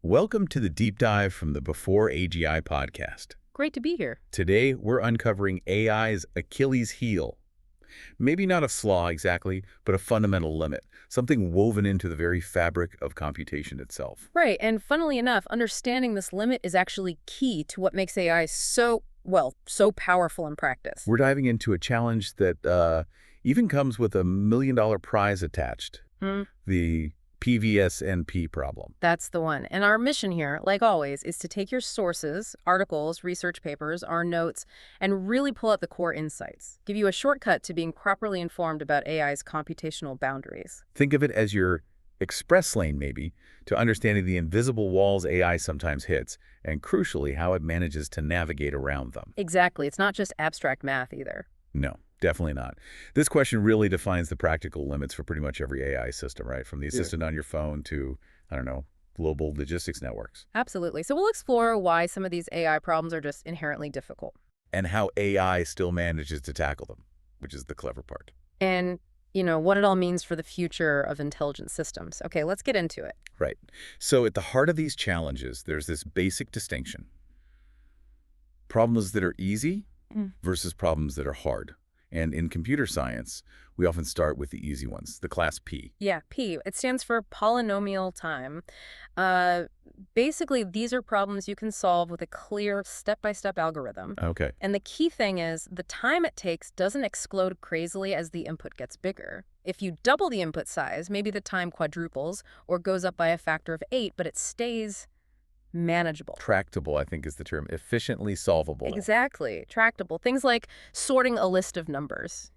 Welcome to the deep dive from the Before AGI podcast. Great to be here. Today, we're uncovering AI's Achilles heel. Maybe not a flaw exactly, but a fundamental limit, something woven into the very fabric of computation itself. Right, and funnily enough, understanding this limit is actually key to what makes AI so powerful in practice. We're diving into a challenge that even comes with a $1 million prize attached, the PVSNP problem. That's the one. And our mission here, like always, is to take your sources, articles, research papers, our notes, and really pull out the core insights. Give you a shortcut to being properly informed about AI's computational boundaries. Think of it as your express lane, maybe, to understanding the invisible walls AI sometimes hits, and crucially, how it manages to navigate around them. Exactly. It's not just abstract math either. No, definitely not. This question really defines the practical limits for pretty much every AI system, right? From the assistant on your phone to, I don't know, global logistics networks. Absolutely. So we'll explore why some of these AI problems are just inherently difficult. And how AI still manages to tackle them, which is the clever part. And what it all means for the future of intelligent systems. Okay, let's get into it. Right. So at the heart of these challenges, there's this basic distinction. Problems that are easy versus problems that are hard. And in computer science, we often start with the easy ones, the class P. Yeah, P. It stands for polynomial time. Basically, these are problems you can solve with a clear step-by-step algorithm. Okay. And the key thing is the time it takes doesn't explode crazily as the input gets bigger. If you double the input size, maybe the time quadruples or goes up by a factor of 8, but it stays manageable. Tractable, I think, is the term. Efficiently solvable. Exactly. Tractable. Things like sorting a list of numbers,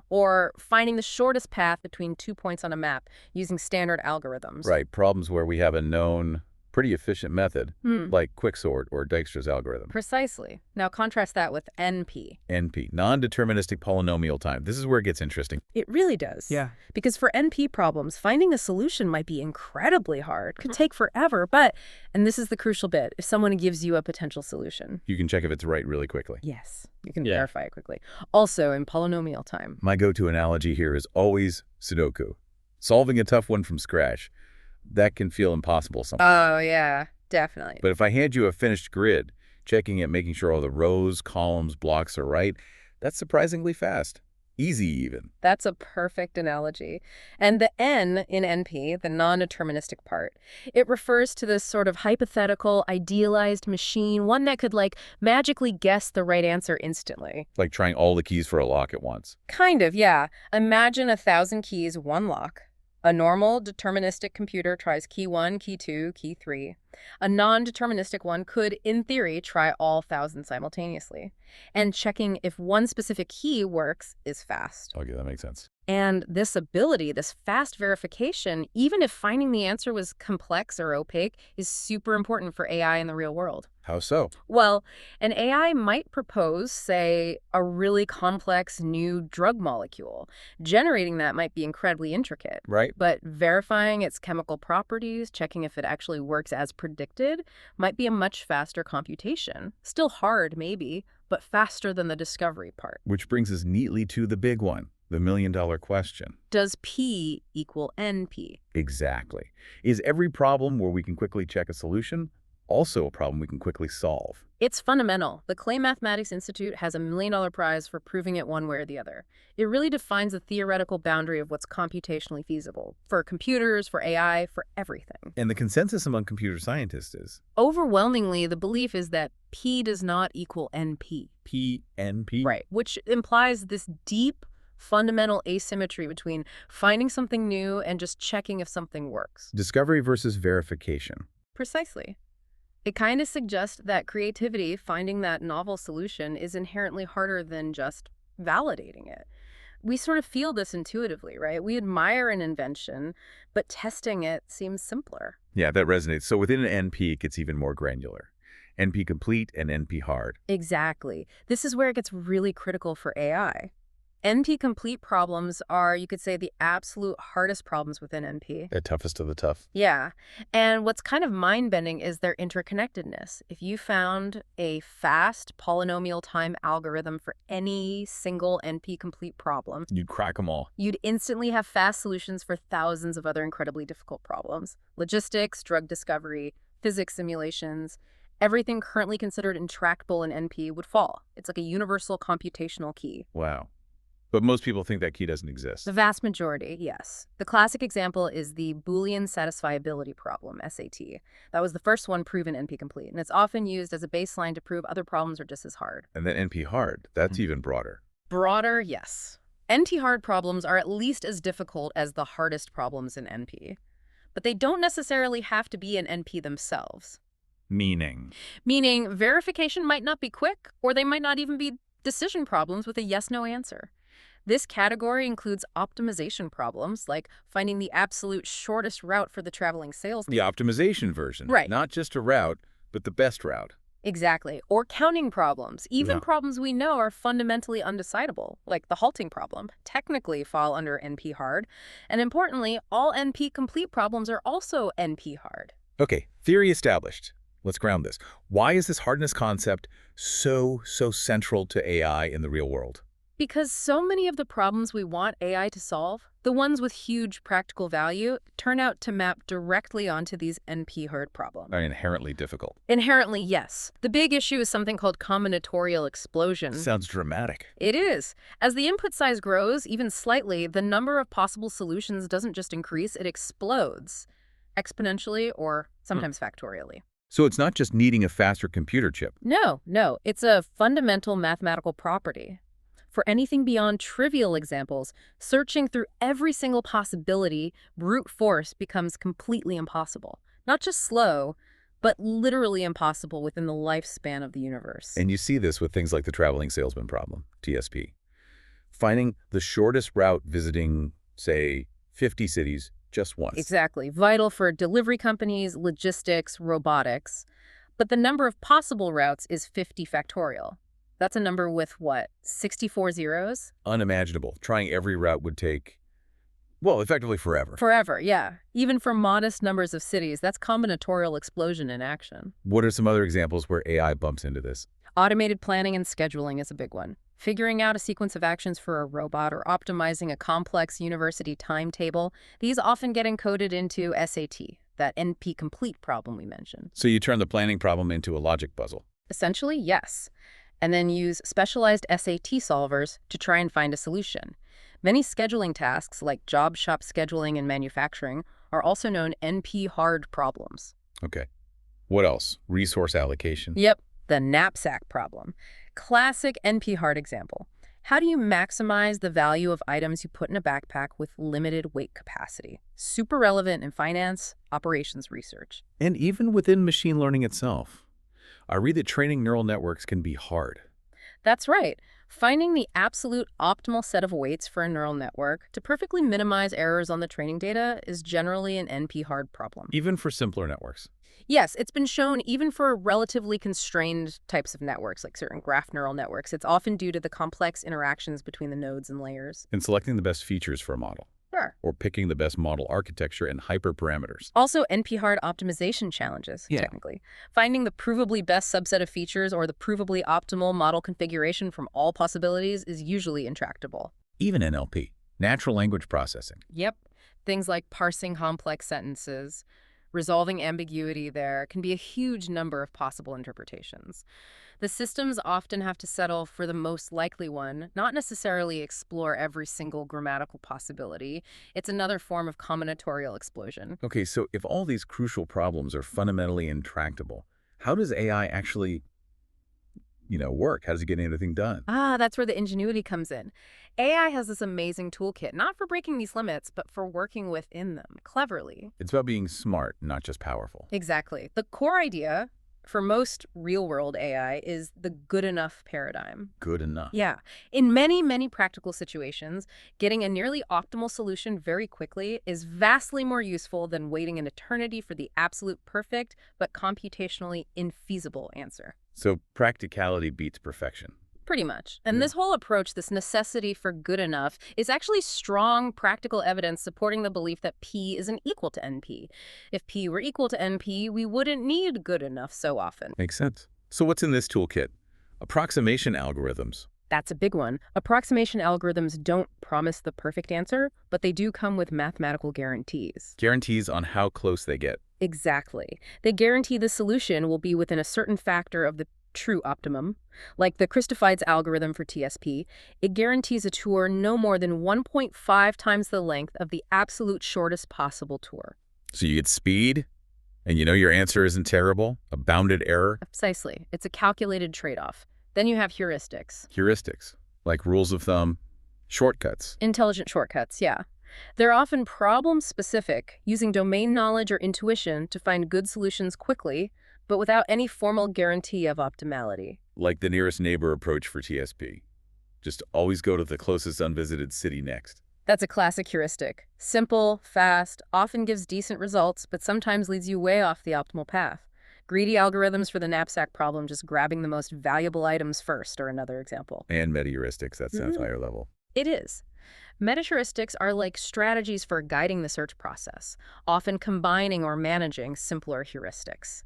or finding the shortest path between 2 points on a map using standard algorithms. Right. Problems where we have a known, pretty efficient method, like quicksort or Dijkstra's algorithm. Precisely. Now contrast that with NP. NP, non-deterministic polynomial time. This is where it gets interesting. It really does. Yeah. Because for NP problems, finding a solution might be incredibly hard. Could take forever, but, and this is the crucial bit, if someone gives you a potential solution. You can check if it's right really quickly. Yes. You can verify it quickly. Also, in polynomial time. My go-to analogy here is always Sudoku. Solving a tough one from scratch. That can feel impossible sometimes. Oh, yeah, definitely. But if I hand you a finished grid, checking it, making sure all the rows, columns, blocks are right, that's surprisingly fast. Easy, even. That's a perfect analogy. And the N in NP, the non-deterministic part, it refers to this sort of hypothetical, idealized machine, one that could, magically guess the right answer instantly. Like trying all the keys for a lock at once. Kind of, yeah. Imagine 1,000 keys, one lock. A normal deterministic computer tries key 1, key 2, key 3. A non-deterministic one could, in theory, try all 1,000 simultaneously. And checking if one specific key works is fast. Okay, that makes sense. And this ability, this fast verification, even if finding the answer was complex or opaque, is super important for AI in the real world. How so? Well, an AI might propose, say, a really complex new drug molecule. Generating that might be incredibly intricate. Right. But verifying its chemical properties, checking if it actually works as predicted, might be a much faster computation. Still hard, maybe, but faster than the discovery part. Which brings us neatly to the big one, the $1 million question. Does P equal NP? Exactly. Is every problem where we can quickly check a solution also a problem we can quickly solve? It's fundamental. The Clay Mathematics Institute has a $1 million prize for proving it one way or the other. It really defines the theoretical boundary of what's computationally feasible for computers, for AI, for everything. And the consensus among computer scientists is? Overwhelmingly, the belief is that P does not equal NP. PNP? Right, which implies this deep, fundamental asymmetry between finding something new and just checking if something works. Discovery versus verification. Precisely. It kind of suggests that creativity, finding that novel solution, is inherently harder than just validating it. We sort of feel this intuitively, right? We admire an invention, but testing it seems simpler. Yeah, that resonates. So within an NP, it gets even more granular. NP complete and NP hard. Exactly. This is where it gets really critical for AI. NP-complete problems are, you could say, the absolute hardest problems within NP. The toughest of the tough. Yeah. And what's kind of mind-bending is their interconnectedness. If you found a fast polynomial time algorithm for any single NP-complete problem, You'd crack them all. you'd instantly have fast solutions for thousands of other incredibly difficult problems. Logistics, drug discovery, physics simulations, everything currently considered intractable in NP would fall. It's like a universal computational key. Wow. But most people think that key doesn't exist. The vast majority, yes. The classic example is the Boolean satisfiability problem, SAT. That was the first one proven NP-complete, and it's often used as a baseline to prove other problems are just as hard. And then NP-hard, that's even broader. Broader, yes. NP-hard problems are at least as difficult as the hardest problems in NP. But they don't necessarily have to be in NP themselves. Meaning? Meaning verification might not be quick, or they might not even be decision problems with a yes-no answer. This category includes optimization problems, like finding the absolute shortest route for the traveling salesman. The optimization version. Right. Not just a route, but the best route. Exactly. Or counting problems. Even problems we know are fundamentally undecidable, like the halting problem, technically fall under NP hard. And importantly, all NP complete problems are also NP hard. Okay, theory established. Let's ground this. Why is this hardness concept so central to AI in the real world? Because so many of the problems we want AI to solve, the ones with huge practical value, turn out to map directly onto these NP-hard problems. Are inherently difficult. Inherently, yes. The big issue is something called combinatorial explosion. Sounds dramatic. It is. As the input size grows, even slightly, the number of possible solutions doesn't just increase, it explodes. Exponentially or sometimes factorially. So it's not just needing a faster computer chip. No. It's a fundamental mathematical property. For anything beyond trivial examples, searching through every single possibility, brute force becomes completely impossible. Not just slow, but literally impossible within the lifespan of the universe. And you see this with things like the Traveling Salesman Problem, TSP. Finding the shortest route visiting, say, 50 cities just once. Exactly. Vital for delivery companies, logistics, robotics. But the number of possible routes is 50 factorial. That's a number with, what, 64 zeros? Unimaginable. Trying every route would take, well, effectively forever. Forever, yeah. Even for modest numbers of cities, that's combinatorial explosion in action. What are some other examples where AI bumps into this? Automated planning and scheduling is a big one. Figuring out a sequence of actions for a robot or optimizing a complex university timetable, these often get encoded into SAT, that NP-complete problem we mentioned. So you turn the planning problem into a logic puzzle. Essentially, yes. And then use specialized SAT solvers to try and find a solution. Many scheduling tasks, like job shop scheduling and manufacturing, are also known NP-hard problems. Okay. What else? Resource allocation? Yep, the knapsack problem. Classic NP-hard example. How do you maximize the value of items you put in a backpack with limited weight capacity? Super relevant in finance, operations research. And even within machine learning itself. I read that training neural networks can be hard. That's right. Finding the absolute optimal set of weights for a neural network to perfectly minimize errors on the training data is generally an NP-hard problem. Even for simpler networks. Yes, it's been shown even for relatively constrained types of networks, like certain graph neural networks. It's often due to the complex interactions between the nodes and layers. And selecting the best features for a model. Sure. Or picking the best model architecture and hyperparameters. Also, NP-hard optimization challenges, technically. Finding the provably best subset of features or the provably optimal model configuration from all possibilities is usually intractable. Even NLP, natural language processing. Yep. Things like parsing complex sentences, resolving ambiguity there can be a huge number of possible interpretations. The systems often have to settle for the most likely one, not necessarily explore every single grammatical possibility. It's another form of combinatorial explosion. Okay, so if all these crucial problems are fundamentally intractable, how does AI actually, work? How does it get anything done? That's where the ingenuity comes in. AI has this amazing toolkit, not for breaking these limits, but for working within them cleverly. It's about being smart, not just powerful. Exactly. The core idea for most real-world AI is the good enough paradigm. Good enough. Yeah. In many, many practical situations, getting a nearly optimal solution very quickly is vastly more useful than waiting an eternity for the absolute perfect but computationally infeasible answer. So practicality beats perfection. Pretty much. And this whole approach, this necessity for good enough, is actually strong practical evidence supporting the belief that P isn't equal to NP. If P were equal to NP, we wouldn't need good enough so often. Makes sense. So what's in this toolkit? Approximation algorithms. That's a big one. Approximation algorithms don't promise the perfect answer, but they do come with mathematical guarantees. Guarantees on how close they get. Exactly. They guarantee the solution will be within a certain factor of the true optimum. Like the Christophilid's algorithm for TSP, it guarantees a tour no more than 1.5 times the length of the absolute shortest possible tour. So you get speed, and you know your answer isn't terrible, a bounded error. Precisely. It's a calculated trade-off. Then you have heuristics. Heuristics, like rules of thumb, shortcuts. Intelligent shortcuts, yeah. They're often problem-specific, using domain knowledge or intuition to find good solutions quickly, but without any formal guarantee of optimality. Like the nearest neighbor approach for TSP. Just always go to the closest unvisited city next. That's a classic heuristic. Simple, fast, often gives decent results, but sometimes leads you way off the optimal path. Greedy algorithms for the knapsack problem, just grabbing the most valuable items first, are another example. And metaheuristics, that sounds higher level. It is. Metaheuristics are like strategies for guiding the search process, often combining or managing simpler heuristics.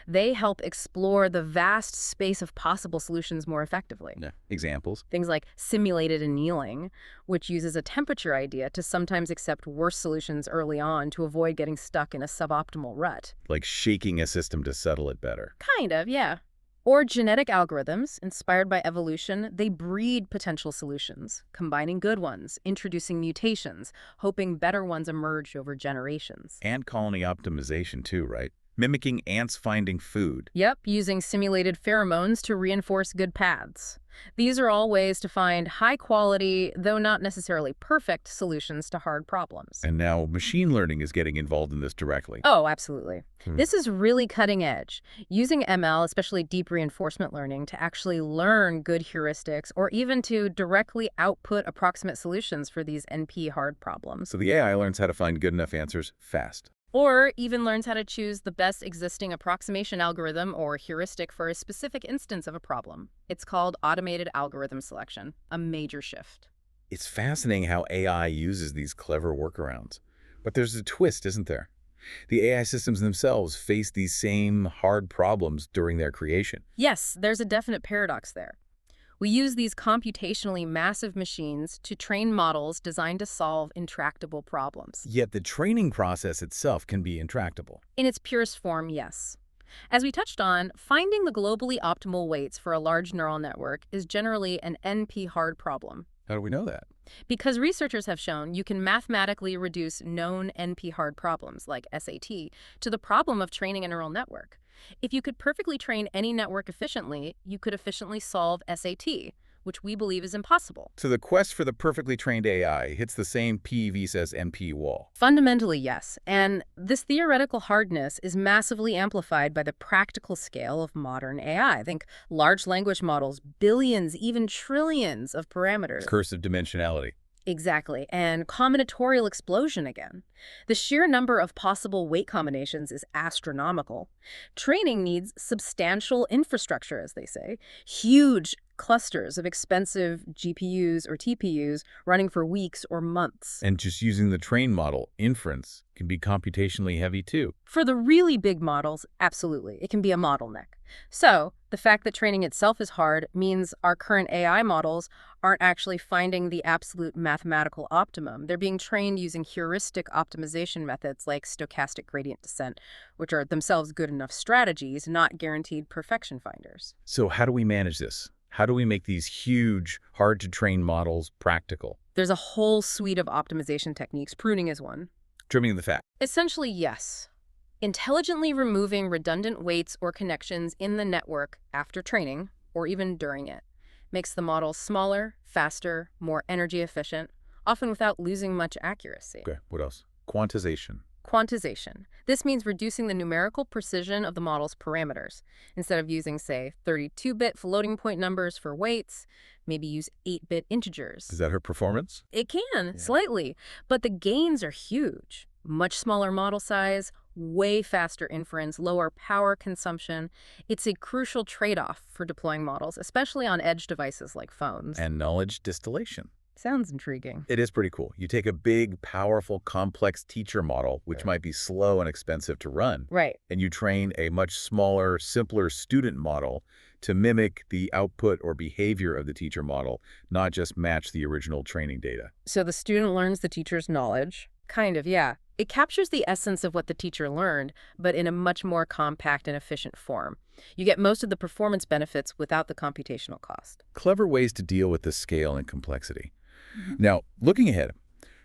They help explore the vast space of possible solutions more effectively. Yeah. Examples? Things like simulated annealing, which uses a temperature idea to sometimes accept worse solutions early on to avoid getting stuck in a suboptimal rut. Like shaking a system to settle it better. Kind of, yeah. Or genetic algorithms, inspired by evolution, they breed potential solutions, combining good ones, introducing mutations, hoping better ones emerge over generations. And colony optimization too, right? Mimicking ants finding food. Yep, using simulated pheromones to reinforce good paths. These are all ways to find high-quality, though not necessarily perfect, solutions to hard problems. And now machine learning is getting involved in this directly. Oh, absolutely. This is really cutting edge, using ML, especially deep reinforcement learning, to actually learn good heuristics or even to directly output approximate solutions for these NP hard problems. So the AI learns how to find good enough answers fast. Or even learns how to choose the best existing approximation algorithm or heuristic for a specific instance of a problem. It's called automated algorithm selection, a major shift. It's fascinating how AI uses these clever workarounds. But there's a twist, isn't there? The AI systems themselves face these same hard problems during their creation. Yes, there's a definite paradox there. We use these computationally massive machines to train models designed to solve intractable problems. Yet the training process itself can be intractable. In its purest form, yes. As we touched on, finding the globally optimal weights for a large neural network is generally an NP hard problem. How do we know that? Because researchers have shown you can mathematically reduce known NP hard problems, like SAT, to the problem of training a neural network. If you could perfectly train any network efficiently, you could efficiently solve SAT, which we believe is impossible. So the quest for the perfectly trained AI hits the same P versus NP wall. Fundamentally, yes. And this theoretical hardness is massively amplified by the practical scale of modern AI. Think large language models, billions, even trillions of parameters. Curse of dimensionality. Exactly, and combinatorial explosion again. The sheer number of possible weight combinations is astronomical. Training needs substantial infrastructure, as they say, huge clusters of expensive GPUs or TPUs running for weeks or months. And just using the train model, inference, can be computationally heavy too. For the really big models, absolutely. It can be a bottleneck. So, the fact that training itself is hard means our current AI models aren't actually finding the absolute mathematical optimum. They're being trained using heuristic optimization methods like stochastic gradient descent, which are themselves good enough strategies, not guaranteed perfection finders. So how do we manage this? How do we make these huge, hard-to-train models practical? There's a whole suite of optimization techniques. Pruning is one. Trimming the fat. Essentially, yes. Intelligently removing redundant weights or connections in the network after training, or even during it, makes the model smaller, faster, more energy efficient, often without losing much accuracy. Okay, what else? Quantization. Quantization. This means reducing the numerical precision of the model's parameters. Instead of using, say, 32-bit floating point numbers for weights, maybe use 8-bit integers. Does that hurt performance? It can, slightly, but the gains are huge. Much smaller model size, way faster inference, lower power consumption. It's a crucial trade-off for deploying models, especially on edge devices like phones. And knowledge distillation. Sounds intriguing. It is pretty cool. You take a big, powerful, complex teacher model, which might be slow and expensive to run, Right. and you train a much smaller, simpler student model to mimic the output or behavior of the teacher model, not just match the original training data. So the student learns the teacher's knowledge, Kind of, yeah. It captures the essence of what the teacher learned, but in a much more compact and efficient form. You get most of the performance benefits without the computational cost. Clever ways to deal with the scale and complexity. Now, looking ahead,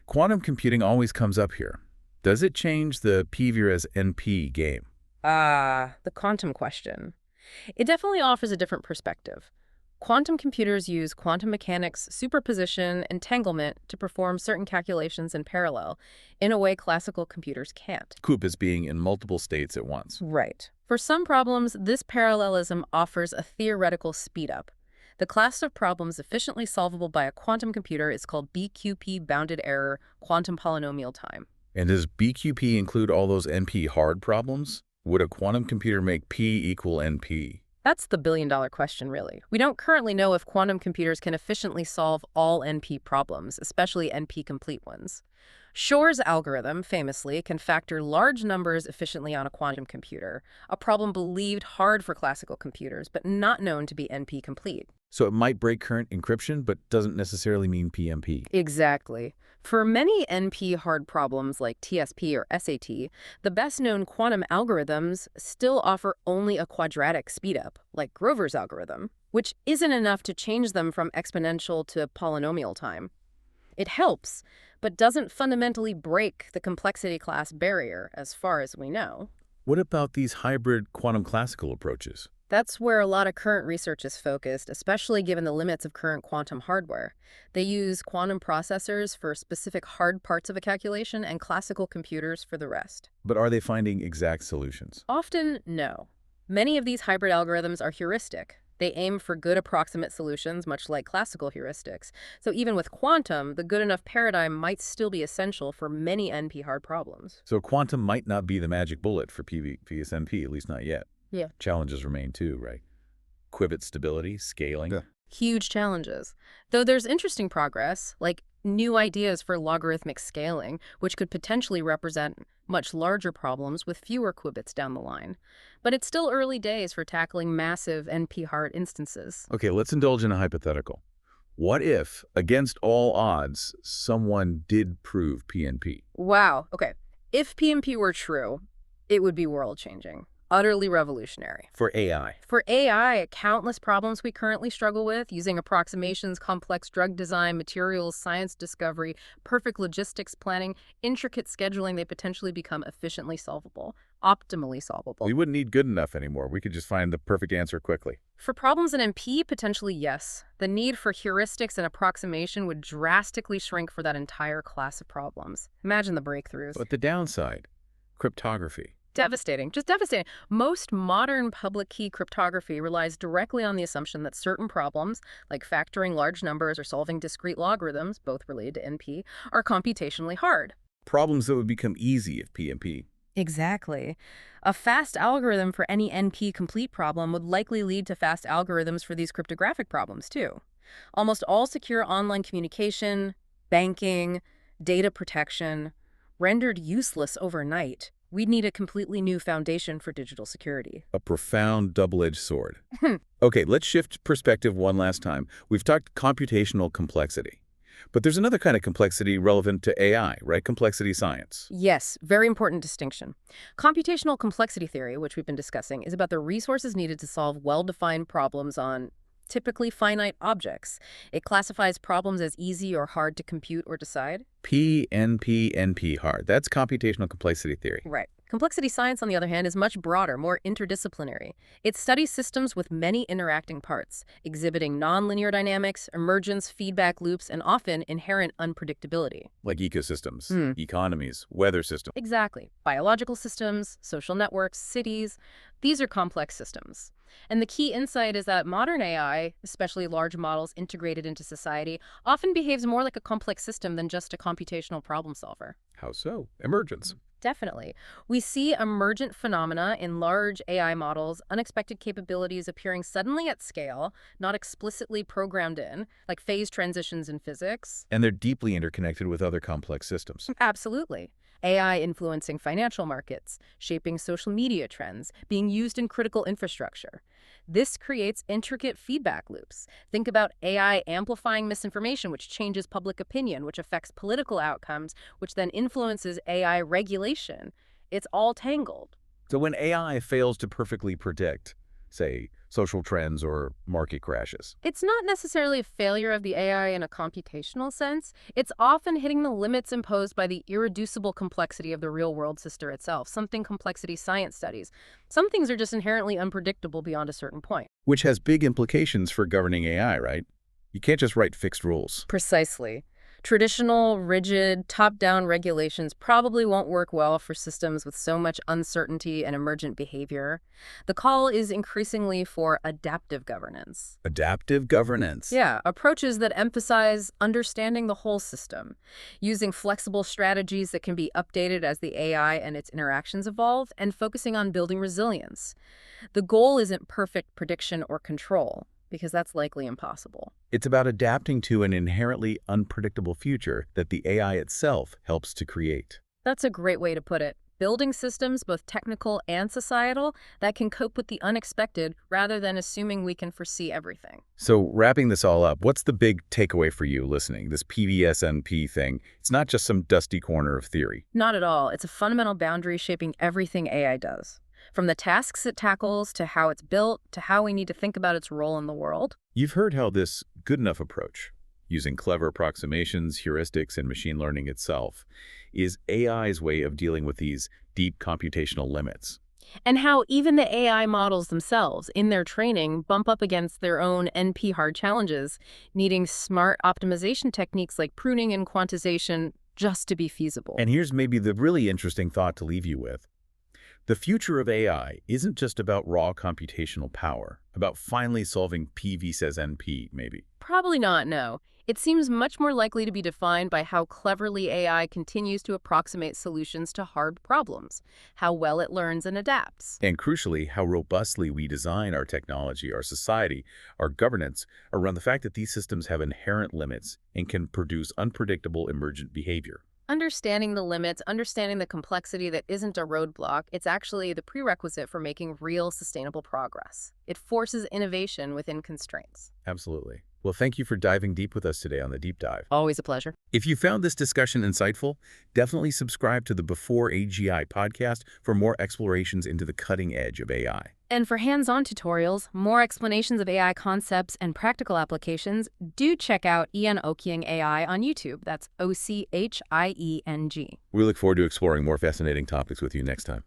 quantum computing always comes up here. Does it change the P versus NP game? The quantum question. It definitely offers a different perspective. Quantum computers use quantum mechanics, superposition, entanglement to perform certain calculations in parallel, in a way classical computers can't. Coup is being in multiple states at once. Right. For some problems, this parallelism offers a theoretical speedup. The class of problems efficiently solvable by a quantum computer is called BQP bounded error quantum polynomial time. And does BQP include all those NP hard problems? Would a quantum computer make P equal NP? That's the billion-dollar question, really. We don't currently know if quantum computers can efficiently solve all NP problems, especially NP-complete ones. Shor's algorithm, famously, can factor large numbers efficiently on a quantum computer, a problem believed hard for classical computers, but not known to be NP-complete. So it might break current encryption, but doesn't necessarily mean PMP. Exactly. For many NP hard problems like TSP or SAT, the best-known quantum algorithms still offer only a quadratic speedup, like Grover's algorithm, which isn't enough to change them from exponential to polynomial time. It helps, but doesn't fundamentally break the complexity class barrier, as far as we know. What about these hybrid quantum classical approaches? That's where a lot of current research is focused, especially given the limits of current quantum hardware. They use quantum processors for specific hard parts of a calculation and classical computers for the rest. But are they finding exact solutions? Often, no. Many of these hybrid algorithms are heuristic. They aim for good approximate solutions, much like classical heuristics. So even with quantum, the good enough paradigm might still be essential for many NP hard problems. So quantum might not be the magic bullet for PSNP, at least not yet. Yeah. Challenges remain too, right? Qubit stability, scaling. Yeah. Huge challenges. Though there's interesting progress, like new ideas for logarithmic scaling, which could potentially represent much larger problems with fewer qubits down the line. But it's still early days for tackling massive NP-hard instances. Okay, let's indulge in a hypothetical. What if, against all odds, someone did prove PNP? Wow. Okay. If PMP were true, it would be world-changing. Utterly revolutionary. For AI. For AI, countless problems we currently struggle with, using approximations, complex drug design, materials, science discovery, perfect logistics planning, intricate scheduling, they potentially become efficiently solvable, optimally solvable. We wouldn't need good enough anymore. We could just find the perfect answer quickly. For problems in MP, potentially yes. The need for heuristics and approximation would drastically shrink for that entire class of problems. Imagine the breakthroughs. But the downside, cryptography. Devastating, just devastating. Most modern public key cryptography relies directly on the assumption that certain problems, like factoring large numbers or solving discrete logarithms, both related to NP, are computationally hard. Problems that would become easy if PNP. Exactly. A fast algorithm for any NP-complete problem would likely lead to fast algorithms for these cryptographic problems, too. Almost all secure online communication, banking, data protection, rendered useless overnight. We'd need a completely new foundation for digital security. A profound double-edged sword. Okay, let's shift perspective one last time. We've talked computational complexity. But there's another kind of complexity relevant to AI, right? Complexity science. Yes, very important distinction. Computational complexity theory, which we've been discussing, is about the resources needed to solve well-defined problems on typically finite objects. It classifies problems as easy or hard to compute or decide. NP hard. That's computational complexity theory. Right. Complexity science, on the other hand, is much broader, more interdisciplinary. It studies systems with many interacting parts, exhibiting nonlinear dynamics, emergence, feedback loops, and often inherent unpredictability. Like ecosystems, economies, weather systems. Exactly. Biological systems, social networks, cities, these are complex systems. And the key insight is that modern AI, especially large models integrated into society, often behaves more like a complex system than just a computational problem solver. How so? Emergence. Definitely. We see emergent phenomena in large AI models, unexpected capabilities appearing suddenly at scale, not explicitly programmed in, like phase transitions in physics. And they're deeply interconnected with other complex systems. Absolutely. AI influencing financial markets, shaping social media trends, being used in critical infrastructure. This creates intricate feedback loops. Think about AI amplifying misinformation, which changes public opinion, which affects political outcomes, which then influences AI regulation. It's all tangled. So when AI fails to perfectly predict, say, social trends or market crashes, It's not necessarily a failure of the AI in a computational sense. It's often hitting the limits imposed by the irreducible complexity of the real-world system itself, something complexity science studies. Some things are just inherently unpredictable beyond a certain point. which has big implications for governing AI, right? You can't just write fixed rules. Precisely. Traditional, rigid, top-down regulations probably won't work well for systems with so much uncertainty and emergent behavior. The call is increasingly for adaptive governance. Adaptive governance. Yeah, approaches that emphasize understanding the whole system, using flexible strategies that can be updated as the AI and its interactions evolve, and focusing on building resilience. The goal isn't perfect prediction or control, because that's likely impossible. It's about adapting to an inherently unpredictable future that the AI itself helps to create. That's a great way to put it. Building systems, both technical and societal, that can cope with the unexpected rather than assuming we can foresee everything. So wrapping this all up, what's the big takeaway for you listening? This PVSNP thing, it's not just some dusty corner of theory. Not at all. It's a fundamental boundary shaping everything AI does. From the tasks it tackles, to how it's built, to how we need to think about its role in the world. You've heard how this good enough approach, using clever approximations, heuristics, and machine learning itself, is AI's way of dealing with these deep computational limits. And how even the AI models themselves, in their training, bump up against their own NP-hard challenges, needing smart optimization techniques like pruning and quantization just to be feasible. And here's maybe the really interesting thought to leave you with. The future of AI isn't just about raw computational power, about finally solving PV says NP, maybe. Probably not, no. It seems much more likely to be defined by how cleverly AI continues to approximate solutions to hard problems, how well it learns and adapts. And crucially, how robustly we design our technology, our society, our governance around the fact that these systems have inherent limits and can produce unpredictable emergent behavior. Understanding the limits, understanding the complexity that isn't a roadblock, it's actually the prerequisite for making real sustainable progress. It forces innovation within constraints. Absolutely. Well, thank you for diving deep with us today on The Deep Dive. Always a pleasure. If you found this discussion insightful, definitely subscribe to the Before AGI podcast for more explorations into the cutting edge of AI. And for hands-on tutorials, more explanations of AI concepts and practical applications, do check out Ian Okying AI on YouTube. That's Ochieng. We look forward to exploring more fascinating topics with you next time.